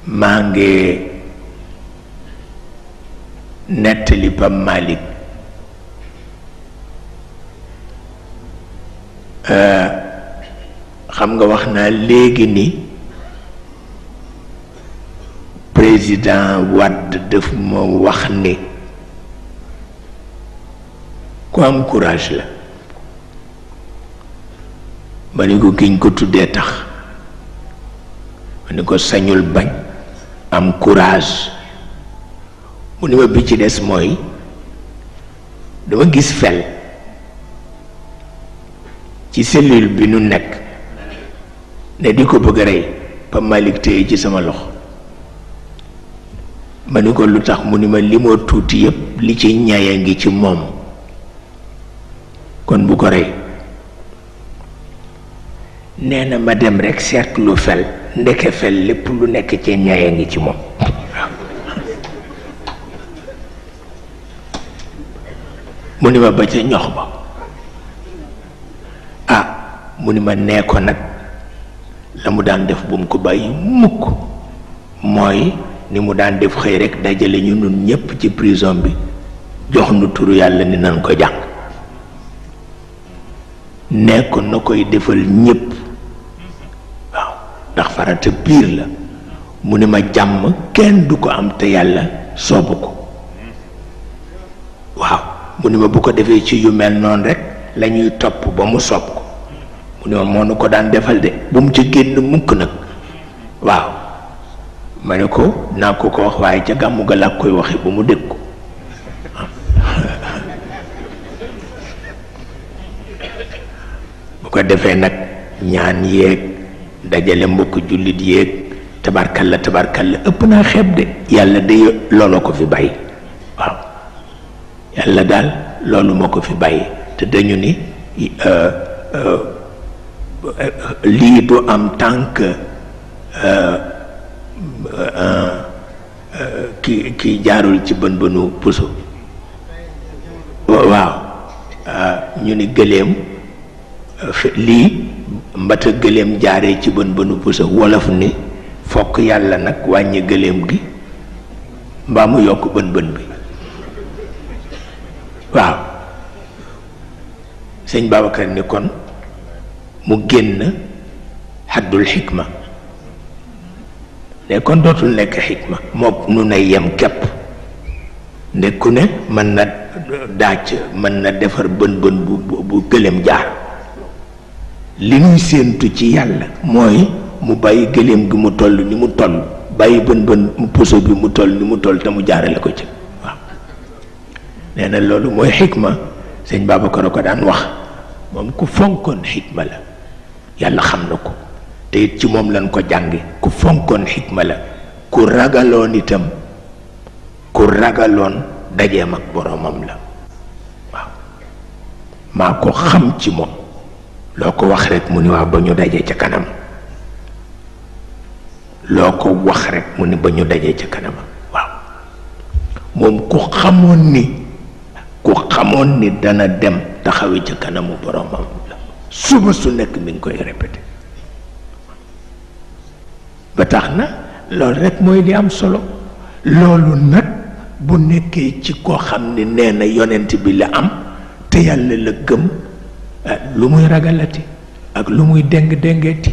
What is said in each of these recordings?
maa ngi nettali Pam Malick xam nga wax naa léegi ni président Wade daf ma wax ni ku am courage la ma ni ko kiñ ko tuddee tax ma ni ko sañul bañ am courage mu ni ma bi ci des mooy dama gis fel ci cellule bi nu nekk ne di ko bëgg a rey Pam Malick téye ci sama loxo ma ni ko lu tax mu ni ma li moo tuuti yépp li ci ñaya ngi ci moom kon bu ko rey nee na ma dem rekk seetlu fel ndeke fel lépp lu nekk ci ñaya ngi ci moom mu ni ma ba ca ñox ba ah mu ni ma nee ko nag la mu daan def bu mu ko bàyyi mukk mooy ni mu daan def xëy rekk dajale ñu nun ñépp ci prison bi jox nu turu yàlla ni nan ko jàng nee ko na koy defal ñépp waaw ndax farata biir la mu ni ma jàmm kenn du ko am te yàlla soobu ko waaw mu ni ma bu ko defee ci yu mel noonu rekk la ñuy topp ba mu soob ko mu ni ma moo nu ko daan defal de bu mu ci génn mukk nag waaw ma ne ko naa ko ko wax waaye ca gàmmu ga laa koy waxe ba mu dégg ko bu ko defee nag ñaan yéeg dajale mbokk jullit yéeg tabarkalla ëpp naa xeeb de yàlla de loolu ko fi bàyyi waaw yàlla daal loolu moo ko fi bàyyi te dañu ni lii du am tànk ki jaarul ci bën bënu puso waaw ñu ni gëléem lii mbata gëléem jaaree ci bën bënu puso wolof ni fokk yàlla nag wàññi gëléem gi mbaa mu yokk bën bën bi waaw sëñ Babacar ni kon mu génn xaddul xikma ne kon dootul nekk xikma mook nu nay yem képp nde ku ne mën na daaj mën na defar bën bën bu gëléem jaar li ñuy séentu ci yàlla mooy mu bàyyi gëléem gi mu toll ni mu toll bàyyi bën bën mu puso bi mu toll ni mu toll te mu jaarale ko ci waaw nee na loolu mooy xikma sëñ Babacar a ko daan wax moom ku fonkoon xikma la yàlla xam na ko te it ci moom lañ ko jànge ku fonkoon xikma la ku ragaloon itam ku ragaloon dajeem ak boroomam la waaw maa ko xam ci moom loo ko wax rekk mu ni waa ba ñu dajee ca kanam loo ko wax rekk mu ni ba ñu dajee ca kanam waaw moom ku xamoon ni dana dem taxawi ca kanamu boroomam la suba su nekk mi ngi koy répété ba tax na loolu rekk mooy li am solo loolu nag bu nekkee ci koo xam ne nee na yonent bi la am te yàlla la gëm lu muy ragalati ak lu muy déng-déngeeti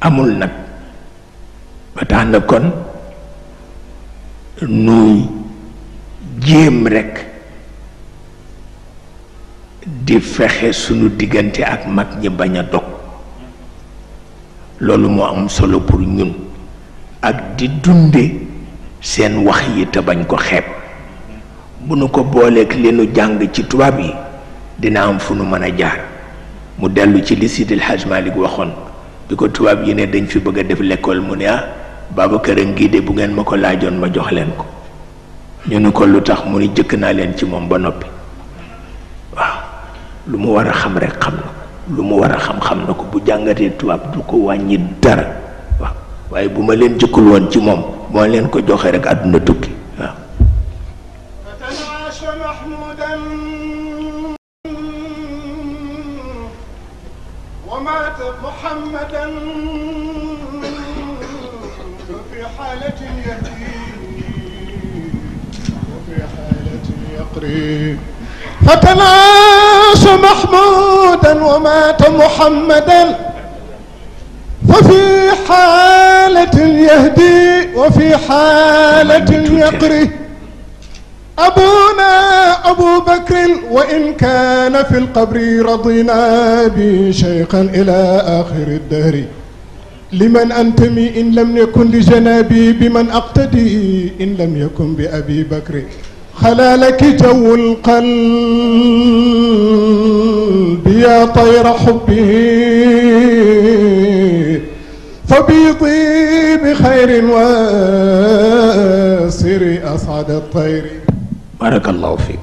amul nag ba tax na kon nuy jéem rekk di fexe sunu diggante ak mag ñi bañ a dog loolu moo am solo pour ñun ak di dunde seen wax yi te bañ ko xeeb bu nu ko booleek li nu jàng ci tubaab yi dina am fu nu mën a jaar mu dellu ci li Sidil Hadj Malick waxoon bi ko tubaab yi ne dañ fi bëgg a def l'école mu ne Babacar a ngi de bu ngeen ma ko laajoon ma jox leen ko ñu ni ko lu tax mu ni jëkk naa leen ci moom ba noppi waaw lu mu war a xam rekk xam na ko lu mu war a xam na ko bu jàngatee tubaab du ko wàññi dara waaw waaye bu ma leen jëkkul woon ci moom moo leen ko joxe rekk àdduna tukki waaw ومات محمدا في حالة يهدي وفي حالة يقري فتناس محمودا ومات محمدا ففي حالة يهدي وفي حالة يقري أبونا أبو بكر وإن كان في القبر رضينا به شيخا إلى آخر الدهر لمن أنتمي إن لم يكن لجنابي بمن أقتدي إن لم يكن بأبي بكر خلا لك جو القلب يا طير حبه فبيضي بخير واسر أسعد الطير. بارك الله فيك.